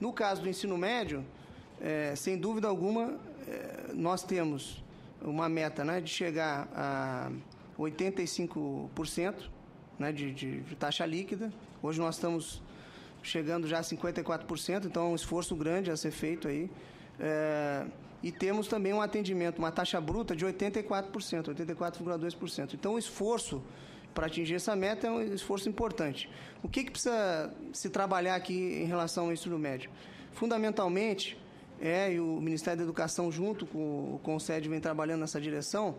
No caso do ensino médio, sem dúvida alguma, nós temos uma meta, né, de chegar a 85%, né, de taxa líquida. Hoje nós estamos chegando já a 54%, então é um esforço grande a ser feito aí. E temos também um atendimento, uma taxa bruta de 84%, 84,2%. Então o esforço para atingir essa meta é um esforço importante. O que precisa se trabalhar aqui em relação ao ensino médio? Fundamentalmente, e o Ministério da Educação, junto com o CONSED, vem trabalhando nessa direção,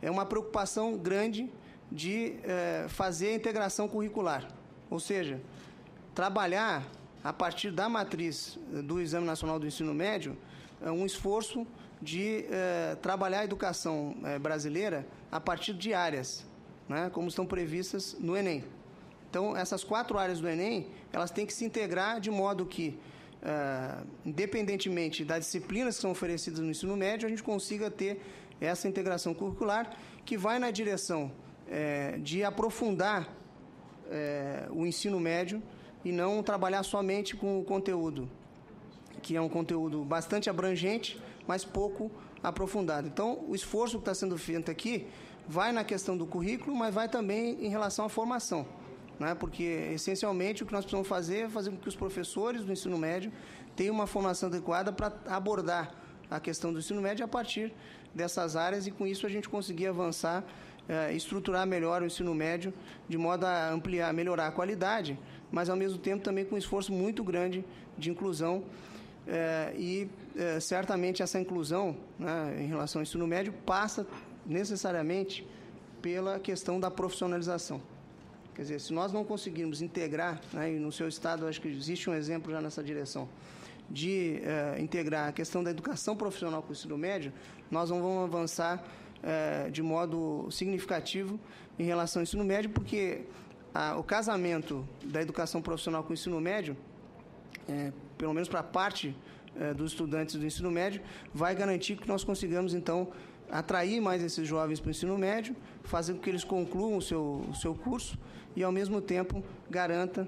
é uma preocupação grande de fazer a integração curricular. Ou seja, trabalhar a partir da matriz do Exame Nacional do Ensino Médio, um esforço de trabalhar a educação brasileira a partir de áreas, né, como estão previstas no Enem. Então, essas 4 áreas do Enem, elas têm que se integrar de modo que, independentemente das disciplinas que são oferecidas no ensino médio, a gente consiga ter essa integração curricular que vai na direção de aprofundar o ensino médio e não trabalhar somente com o conteúdo, que é um conteúdo bastante abrangente, mas pouco aprofundado. Então, o esforço que está sendo feito aqui vai na questão do currículo, mas vai também em relação à formação, né? Porque, essencialmente, o que nós precisamos fazer é fazer com que os professores do ensino médio tenham uma formação adequada para abordar a questão do ensino médio a partir dessas áreas, e com isso a gente conseguir avançar, estruturar melhor o ensino médio, de modo a ampliar, melhorar a qualidade, mas, ao mesmo tempo, também com um esforço muito grande de inclusão. Certamente essa inclusão, né, em relação ao ensino médio passa necessariamente pela questão da profissionalização. Quer dizer, se nós não conseguirmos integrar, né, e no seu estado acho que existe um exemplo já nessa direção, de integrar a questão da educação profissional com o ensino médio, nós não vamos avançar de modo significativo em relação ao ensino médio, porque o casamento da educação profissional com o ensino médio, pelo menos para a parte dos estudantes do ensino médio, vai garantir que nós consigamos, então, atrair mais esses jovens para o ensino médio, fazer com que eles concluam o seu curso e, ao mesmo tempo, garanta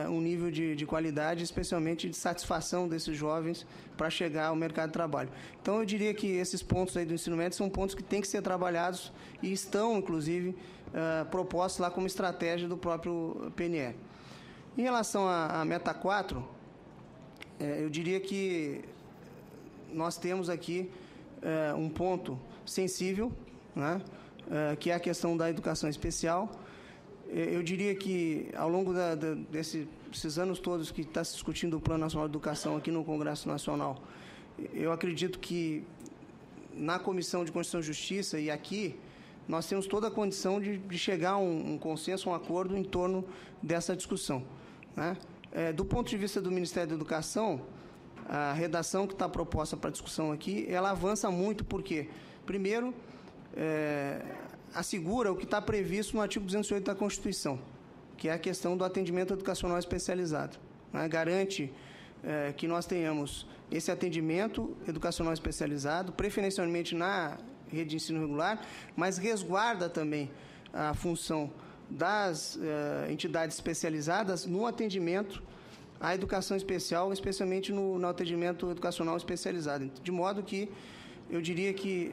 um nível de qualidade, especialmente de satisfação desses jovens para chegar ao mercado de trabalho. Então, eu diria que esses pontos aí do ensino médio são pontos que têm que ser trabalhados e estão, inclusive, propostos lá como estratégia do próprio PNE. Em relação à Meta 4, eu diria que nós temos aqui um ponto sensível, né, que é a questão da educação especial. Eu diria que, ao longo desses anos todos que está se discutindo o Plano Nacional de Educação aqui no Congresso Nacional, eu acredito que na Comissão de Constituição e Justiça e aqui, nós temos toda a condição de chegar a um consenso, um acordo em torno dessa discussão, né? Do ponto de vista do Ministério da Educação, a redação que está proposta para discussão aqui, ela avança muito, porque, primeiro, assegura o que está previsto no artigo 208 da Constituição, que é a questão do atendimento educacional especializado, né? Garante que nós tenhamos esse atendimento educacional especializado, preferencialmente na rede de ensino regular, mas resguarda também a função das entidades especializadas no atendimento à educação especial, especialmente no atendimento educacional especializado. De modo que eu diria que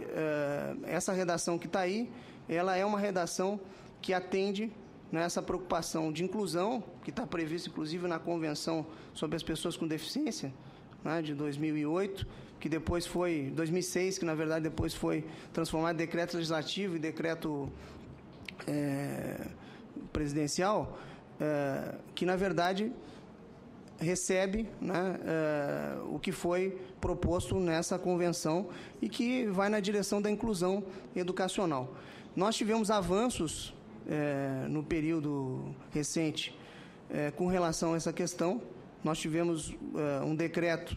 essa redação que está aí, ela é uma redação que atende nessa preocupação de inclusão, que está prevista, inclusive, na Convenção sobre as Pessoas com Deficiência, né, de 2008, que depois foi 2006, que, na verdade, depois foi transformado em decreto legislativo e decreto presidencial, que, na verdade, recebe, né, o que foi proposto nessa convenção e que vai na direção da inclusão educacional. Nós tivemos avanços no período recente com relação a essa questão. Nós tivemos um decreto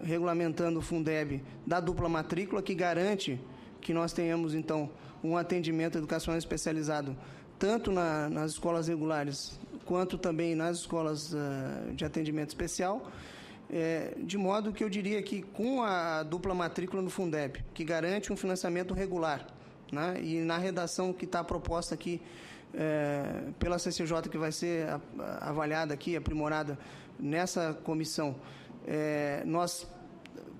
regulamentando o Fundeb da dupla matrícula, que garante que nós tenhamos, então, um atendimento educacional especializado tanto nas escolas regulares quanto também nas escolas de atendimento especial, de modo que eu diria que com a dupla matrícula no Fundeb, que garante um financiamento regular, né, e na redação que está proposta aqui pela CCJ, que vai ser avaliada aqui, aprimorada nessa comissão, Nós,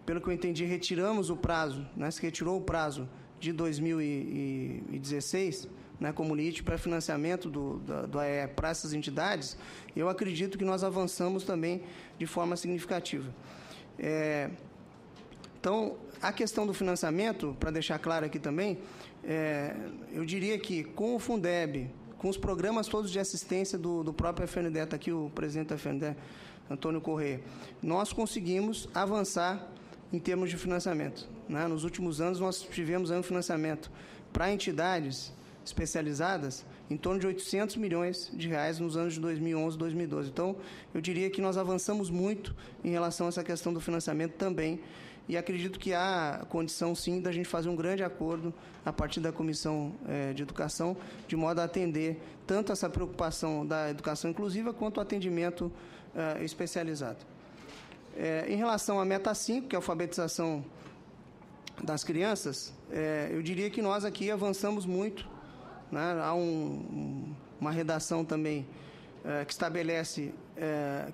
pelo que eu entendi, retiramos o prazo, né, se retirou o prazo de 2016, né, como limite para financiamento do AE para essas entidades. Eu acredito que nós avançamos também de forma significativa. Então, a questão do financiamento, para deixar claro aqui também, eu diria que com o Fundeb, com os programas todos de assistência do próprio FNDE, está aqui o presidente da FNDE, Antônio Corrêa, nós conseguimos avançar em termos de financiamento, né? Nos últimos anos, nós tivemos aí um financiamento para entidades especializadas em torno de 800 milhões de reais nos anos de 2011 e 2012. Então, eu diria que nós avançamos muito em relação a essa questão do financiamento também, e acredito que há condição, sim, da gente fazer um grande acordo a partir da Comissão de Educação, de modo a atender tanto essa preocupação da educação inclusiva quanto o atendimento especializado. Em relação à meta 5, que é a alfabetização das crianças, eu diria que nós aqui avançamos muito, né? Há uma redação também que estabelece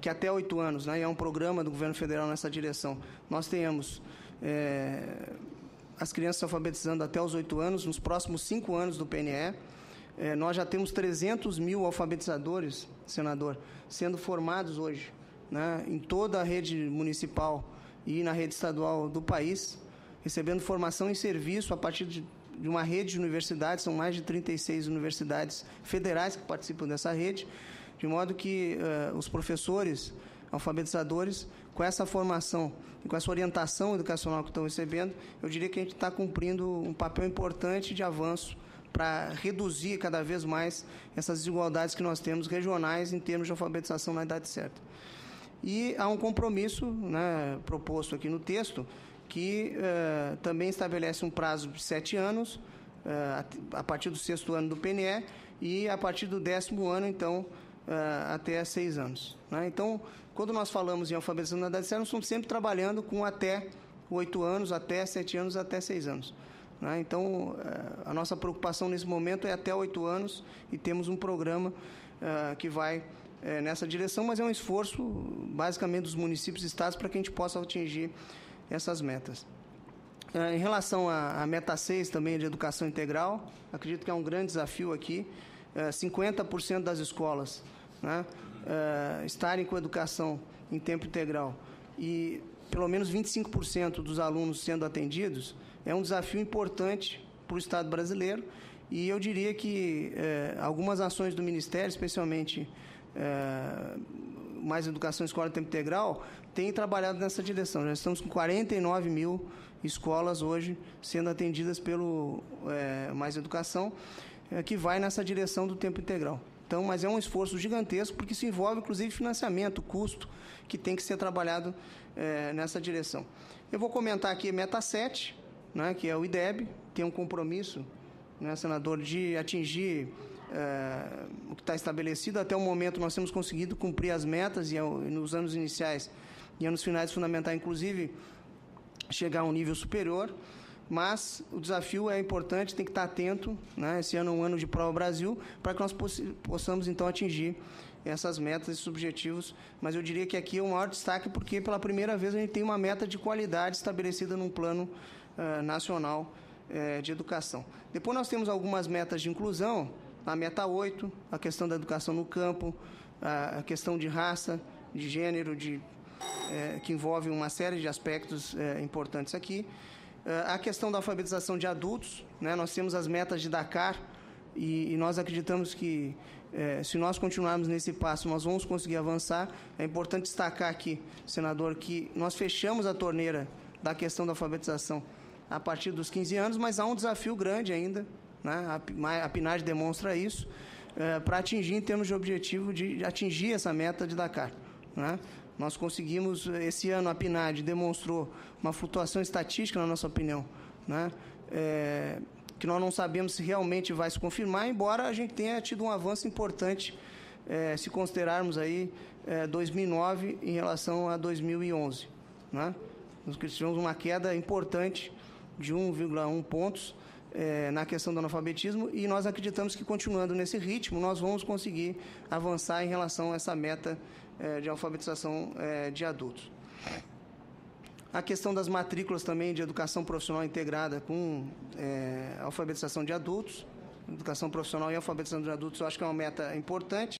que até 8 anos, né, e é um programa do governo federal nessa direção, nós tenhamos as crianças se alfabetizando até os 8 anos, nos próximos 5 anos do PNE. Nós já temos 300 mil alfabetizadores, senador, sendo formados hoje, né, em toda a rede municipal e na rede estadual do país, recebendo formação em serviço a partir de uma rede de universidades, são mais de 36 universidades federais que participam dessa rede, de modo que os professores alfabetizadores, com essa formação e com essa orientação educacional que estão recebendo, eu diria que a gente está cumprindo um papel importante de avanço para reduzir cada vez mais essas desigualdades que nós temos regionais em termos de alfabetização na idade certa. E há um compromisso, né, proposto aqui no texto, que também estabelece um prazo de 7 anos, a partir do 6º ano do PNE, e a partir do 10º ano, então, até 6 anos. Né? Então, quando nós falamos em alfabetização na idade certa, nós estamos sempre trabalhando com até 8 anos, até 7 anos, até 6 anos. Né? Então, a nossa preocupação nesse momento é até 8 anos, e temos um programa que vai nessa direção, mas é um esforço, basicamente, dos municípios e estados para que a gente possa atingir essas metas. Em relação à meta 6, também de educação integral, acredito que é um grande desafio aqui. 50% das escolas, né, estarem com educação em tempo integral e pelo menos 25% dos alunos sendo atendidos, é um desafio importante para o Estado brasileiro, e eu diria que algumas ações do Ministério, especialmente Mais Educação Escola em Tempo Integral, têm trabalhado nessa direção. Já estamos com 49 mil escolas hoje sendo atendidas pelo Mais Educação, que vai nessa direção do tempo integral. Então, mas é um esforço gigantesco, porque isso envolve, inclusive, financiamento, custo, que tem que ser trabalhado nessa direção. Eu vou comentar aqui a meta 7, né, que é o IDEB, tem um compromisso, né, senador, de atingir o que está estabelecido. Até o momento, nós temos conseguido cumprir as metas, e nos anos iniciais e anos finais fundamentais, inclusive, chegar a um nível superior. Mas o desafio é importante, tem que estar atento, né? Esse ano é um ano de Prova Brasil, para que nós possamos, então, atingir essas metas, esses objetivos. Mas eu diria que aqui é o maior destaque, porque pela primeira vez a gente tem uma meta de qualidade estabelecida num plano nacional de educação. Depois nós temos algumas metas de inclusão, a meta 8, a questão da educação no campo, a questão de raça, de gênero, que envolve uma série de aspectos importantes aqui. A questão da alfabetização de adultos, né? Nós temos as metas de Dakar, e nós acreditamos que, se nós continuarmos nesse passo, nós vamos conseguir avançar. É importante destacar aqui, senador, que nós fechamos a torneira da questão da alfabetização a partir dos 15 anos, mas há um desafio grande ainda, né? A PNAD demonstra isso, para atingir, em termos de objetivo, de atingir essa meta de Dakar, né? Nós conseguimos, esse ano a PNAD demonstrou uma flutuação estatística, na nossa opinião, né? Que nós não sabemos se realmente vai se confirmar, embora a gente tenha tido um avanço importante, se considerarmos aí 2009 em relação a 2011. Né? Nós tivemos uma queda importante de 1,1 pontos na questão do analfabetismo, e nós acreditamos que, continuando nesse ritmo, nós vamos conseguir avançar em relação a essa meta de alfabetização de adultos. A questão das matrículas também de educação profissional integrada com alfabetização de adultos. Educação profissional e alfabetização de adultos, eu acho que é uma meta importante.